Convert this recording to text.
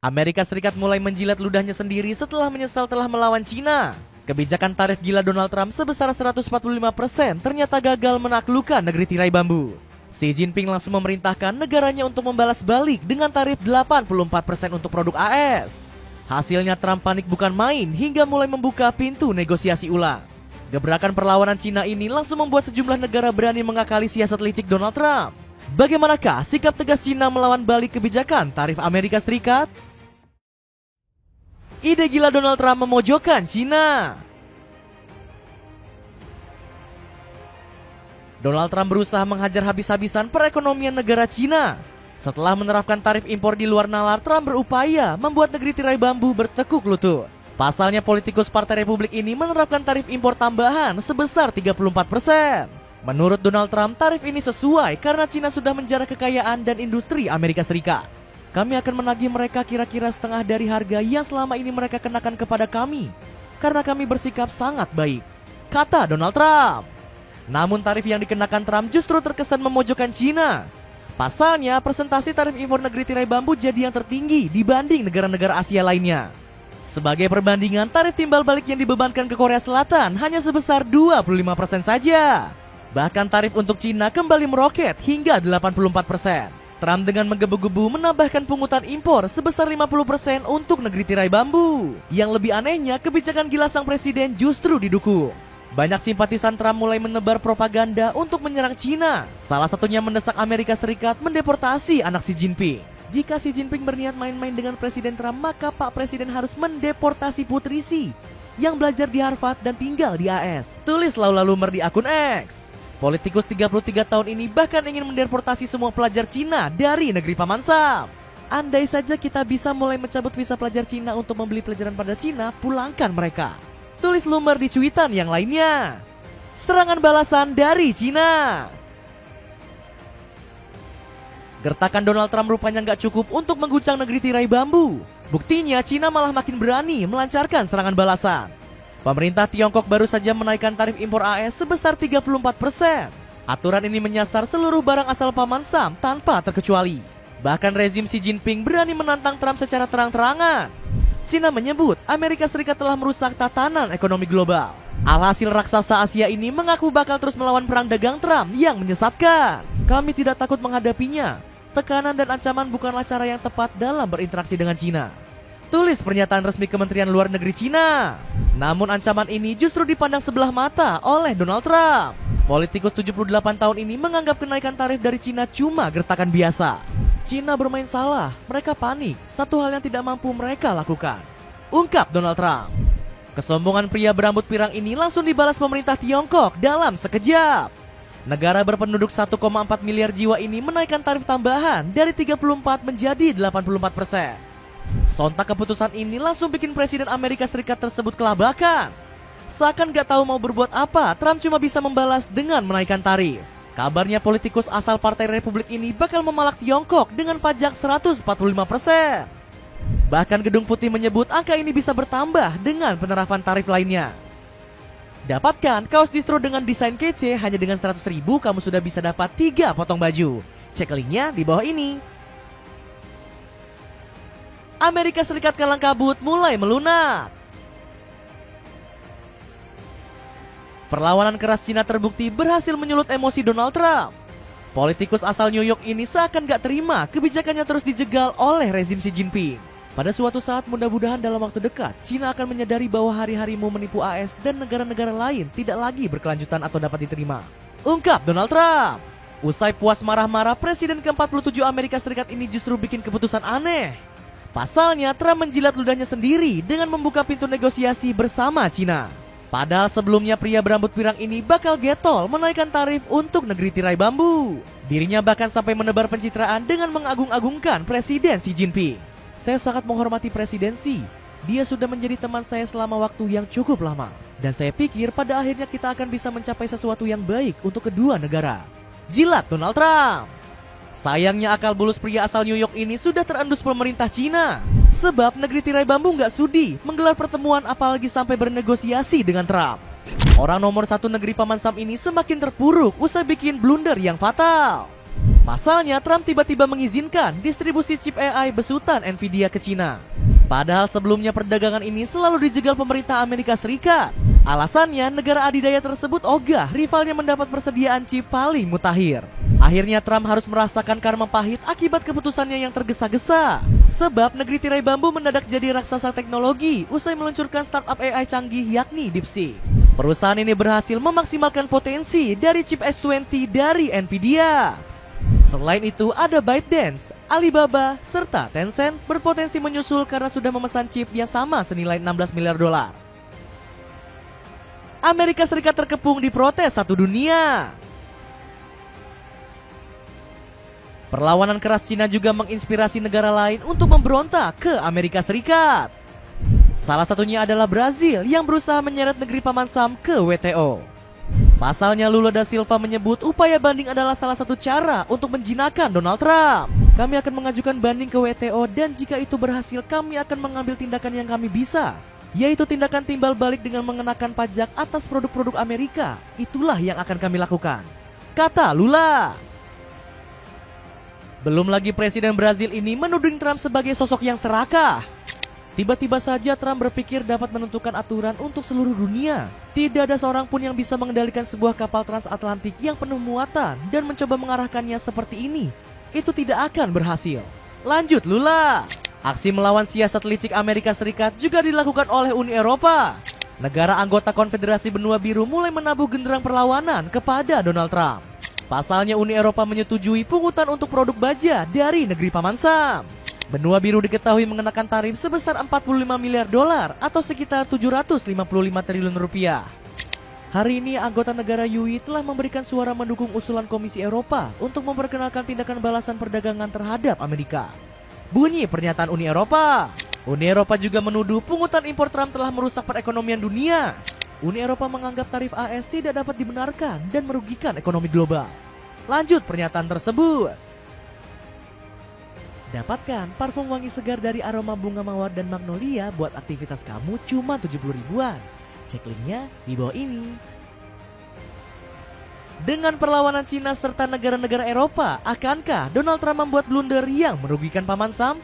Amerika Serikat mulai menjilat ludahnya sendiri setelah menyesal telah melawan Cina. Kebijakan tarif gila Donald Trump sebesar 145% ternyata gagal menaklukkan negeri tirai bambu. Xi Jinping langsung memerintahkan negaranya untuk membalas balik dengan tarif 84% untuk produk AS. Hasilnya Trump panik bukan main hingga mulai membuka pintu negosiasi ulang. Gebrakan perlawanan Cina ini langsung membuat sejumlah negara berani mengakali siasat licik Donald Trump. Bagaimanakah sikap tegas Cina melawan balik kebijakan tarif Amerika Serikat? Ide gila Donald Trump memojokkan Cina. Donald Trump berusaha menghajar habis-habisan perekonomian negara Cina. Setelah menerapkan tarif impor di luar nalar, Trump berupaya membuat negeri tirai bambu bertekuk lutut. Pasalnya politikus Partai Republik ini menerapkan tarif impor tambahan sebesar 34%. Menurut Donald Trump, tarif ini sesuai karena Cina sudah menjarah kekayaan dan industri Amerika Serikat. Kami akan menagih mereka kira-kira setengah dari harga yang selama ini mereka kenakan kepada kami, karena kami bersikap sangat baik, kata Donald Trump. Namun tarif yang dikenakan Trump justru terkesan memojokkan Cina. Pasalnya, persentase tarif impor negeri tirai bambu jadi yang tertinggi dibanding negara-negara Asia lainnya. Sebagai perbandingan, tarif timbal balik yang dibebankan ke Korea Selatan hanya sebesar 25% saja. Bahkan tarif untuk Cina kembali meroket hingga 84%. Trump dengan menggebu-gebu menambahkan pungutan impor sebesar 50% untuk negeri tirai bambu. Yang lebih anehnya, kebijakan gila sang presiden justru didukung. Banyak simpatisan Trump mulai menebar propaganda untuk menyerang Cina. Salah satunya mendesak Amerika Serikat mendeportasi anak Xi Jinping. Jika Xi Jinping berniat main-main dengan Presiden Trump, maka Pak Presiden harus mendeportasi putri Xi yang belajar di Harvard dan tinggal di AS. Tulis Laula Lumer di akun X. Politikus 33 tahun ini bahkan ingin mendeportasi semua pelajar Cina dari negeri Paman Sam. Andai saja kita bisa mulai mencabut visa pelajar Cina untuk membeli pelajaran pada Cina, pulangkan mereka. Tulis Lumer di cuitan yang lainnya. Serangan balasan dari Cina. Gertakan Donald Trump rupanya nggak cukup untuk mengguncang negeri tirai bambu. Buktinya Cina malah makin berani melancarkan serangan balasan. Pemerintah Tiongkok baru saja menaikkan tarif impor AS sebesar 34%. Aturan ini menyasar seluruh barang asal Paman Sam tanpa terkecuali. Bahkan rezim Xi Jinping berani menantang Trump secara terang-terangan. Cina menyebut Amerika Serikat telah merusak tatanan ekonomi global. Alhasil raksasa Asia ini mengaku bakal terus melawan perang dagang Trump yang menyesatkan. Kami tidak takut menghadapinya. Tekanan dan ancaman bukanlah cara yang tepat dalam berinteraksi dengan Cina. Tulis pernyataan resmi Kementerian Luar Negeri Cina. Namun ancaman ini justru dipandang sebelah mata oleh Donald Trump. Politikus 78 tahun ini menganggap kenaikan tarif dari Cina cuma gertakan biasa. Cina bermain salah, mereka panik, satu hal yang tidak mampu mereka lakukan, ungkap Donald Trump. Kesombongan pria berambut pirang ini langsung dibalas pemerintah Tiongkok dalam sekejap. Negara berpenduduk 1,4 miliar jiwa ini menaikkan tarif tambahan dari 34 menjadi 84%. Sontak keputusan ini langsung bikin Presiden Amerika Serikat tersebut kelabakan. Seakan gak tahu mau berbuat apa, Trump cuma bisa membalas dengan menaikkan tarif. Kabarnya politikus asal Partai Republik ini bakal memalak Tiongkok dengan pajak 145%. Bahkan Gedung Putih menyebut angka ini bisa bertambah dengan penerapan tarif lainnya. Dapatkan kaos distro dengan desain kece hanya dengan 100.000 kamu sudah bisa dapat 3 potong baju. Cek linknya di bawah ini. Amerika Serikat kalang kabut mulai melunak. Perlawanan keras Cina terbukti berhasil menyulut emosi Donald Trump. Politikus asal New York ini seakan gak terima kebijakannya terus dijegal oleh rezim Xi Jinping. Pada suatu saat mudah-mudahan dalam waktu dekat, Cina akan menyadari bahwa hari-harimu menipu AS dan negara-negara lain tidak lagi berkelanjutan atau dapat diterima, ungkap Donald Trump. Usai puas marah-marah, Presiden ke-47 Amerika Serikat ini justru bikin keputusan aneh. Pasalnya, Trump menjilat ludahnya sendiri dengan membuka pintu negosiasi bersama Cina. Padahal sebelumnya pria berambut pirang ini bakal getol menaikkan tarif untuk negeri tirai bambu. Dirinya bahkan sampai menebar pencitraan dengan mengagung-agungkan Presiden Xi Jinping. Saya sangat menghormati Presiden Xi. Dia sudah menjadi teman saya selama waktu yang cukup lama. Dan saya pikir pada akhirnya kita akan bisa mencapai sesuatu yang baik untuk kedua negara. Jilat Donald Trump. Sayangnya akal bulus pria asal New York ini sudah terendus pemerintah Cina. Sebab negeri tirai bambu gak sudi menggelar pertemuan apalagi sampai bernegosiasi dengan Trump. Orang nomor satu negeri Paman Sam ini semakin terpuruk usai bikin blunder yang fatal. Pasalnya, Trump tiba-tiba mengizinkan distribusi chip AI besutan Nvidia ke Cina. Padahal sebelumnya perdagangan ini selalu dijegal pemerintah Amerika Serikat. Alasannya, negara adidaya tersebut ogah rivalnya mendapat persediaan chip paling mutakhir. Akhirnya Trump harus merasakan karma pahit akibat keputusannya yang tergesa-gesa. Sebab negeri tirai bambu mendadak jadi raksasa teknologi usai meluncurkan startup AI canggih yakni DeepSeek. Perusahaan ini berhasil memaksimalkan potensi dari chip S20 dari Nvidia. Selain itu, ada ByteDance, Alibaba, serta Tencent berpotensi menyusul karena sudah memesan chip yang sama senilai 16 miliar dolar. Amerika Serikat terkepung di protes satu dunia. Perlawanan keras Cina juga menginspirasi negara lain untuk memberontak ke Amerika Serikat. Salah satunya adalah Brazil yang berusaha menyeret negeri Paman Sam ke WTO. Pasalnya, Lula da Silva menyebut upaya banding adalah salah satu cara untuk menjinakkan Donald Trump. Kami akan mengajukan banding ke WTO dan jika itu berhasil kami akan mengambil tindakan yang kami bisa, yaitu tindakan timbal balik dengan mengenakan pajak atas produk-produk Amerika. Itulah yang akan kami lakukan, kata Lula. Belum lagi Presiden Brazil ini menuding Trump sebagai sosok yang serakah. Tiba-tiba saja Trump berpikir dapat menentukan aturan untuk seluruh dunia. Tidak ada seorang pun yang bisa mengendalikan sebuah kapal transatlantik yang penuh muatan dan mencoba mengarahkannya seperti ini. Itu tidak akan berhasil. Lanjut Lula. Aksi melawan siasat licik Amerika Serikat juga dilakukan oleh Uni Eropa. Negara anggota Konfederasi Benua Biru mulai menabuh genderang perlawanan kepada Donald Trump. Pasalnya Uni Eropa menyetujui pungutan untuk produk baja dari negeri Paman Sam. Benua Biru diketahui mengenakan tarif sebesar 45 miliar dolar atau sekitar 755 triliun rupiah. Hari ini anggota negara UI telah memberikan suara mendukung usulan Komisi Eropa untuk memperkenalkan tindakan balasan perdagangan terhadap Amerika. Bunyi pernyataan Uni Eropa. Uni Eropa juga menuduh pungutan impor Trump telah merusak perekonomian dunia. Uni Eropa menganggap tarif AS tidak dapat dibenarkan dan merugikan ekonomi global. Lanjut pernyataan tersebut. Dapatkan parfum wangi segar dari aroma bunga mawar dan magnolia buat aktivitas kamu cuma 70 ribuan. Cek linknya di bawah ini. Dengan perlawanan Cina serta negara-negara Eropa, akankah Donald Trump membuat blunder yang merugikan Paman Sam?